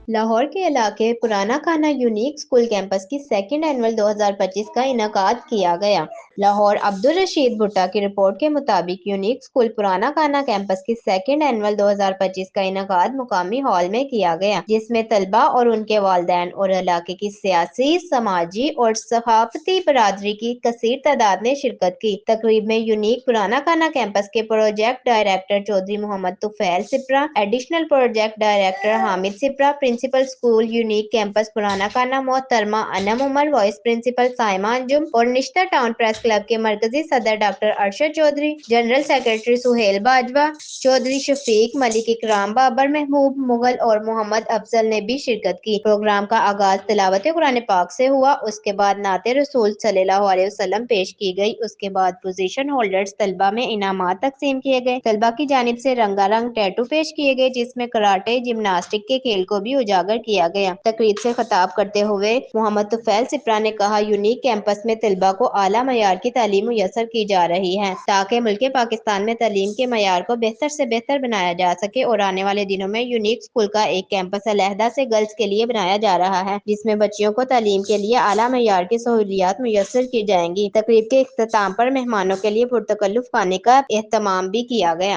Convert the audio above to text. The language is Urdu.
لاہور کے علاقے پرانا کھانا یونیک اسکول کیمپس کی سیکنڈ اینول 2025 کا انعقاد کیا گیا۔ لاہور عبدالرشید بھٹا کی رپورٹ کے مطابق یونیک اسکول پرانا کھانا کیمپس کی سیکنڈ اینول 2025 کا انعقاد مقامی ہال میں کیا گیا، جس میں طلبہ اور ان کے والدین اور علاقے کی سیاسی، سماجی اور ثقافتی برادری کی کثیر تعداد نے شرکت کی۔ تقریب میں یونیک پرانا کھانا کیمپس کے project director Chaudhry Muhammad Tufail Supra, additional project director Hamid Supra, principal school unique campus پرانا کھانا محترمہ انم عمر، وائس پرنسپل سائمہ انجم اور نشتر ٹاؤن پریس کلب کے مرکزی صدر doctor Arshad Chaudhry, general secretary Sohail Bajwa, Chaudhry Shafiq, Malik Ikram, Babar Mehboob Mughal اور محمد افضل نے بھی شرکت کی۔ پروگرام کا آغاز تلاوت قرآن پاک سے ہوا، اس کے بعد نعت رسول صلی اللہ علیہ وسلم پیش کی گئی۔ اس کے بعد پوزیشن ہولڈرز طلبہ میں انعامات تقسیم کیے گئے۔ طلبہ کی جانب سے رنگا رنگ ٹیٹو پیش کیے گئے، جس میں کراٹے، جمناسٹک کے کھیل کو بھی اجاگر کیا گیا۔ تقریب سے خطاب کرتے ہوئے محمد طفیل سپرا نے کہا، یونیک کیمپس میں طلبہ کو اعلیٰ معیار کی تعلیم میسر کی جا رہی ہے تاکہ ملک پاکستان میں تعلیم کے معیار کو بہتر سے بہتر بنایا جا سکے، اور آنے والے دنوں میں یونیک اسکول کا ایک کیمپس علیحدہ سے گرلز کے لیے بنایا جا رہا ہے، جس میں بچیوں کو تعلیم کے لیے اعلیٰ معیار کی سہولیات میسر کی جائیں گی۔ تقریب کے اختتام پر مہمانوں کے لیے پرتکلف کھانے کا اہتمام بھی کیا گیا۔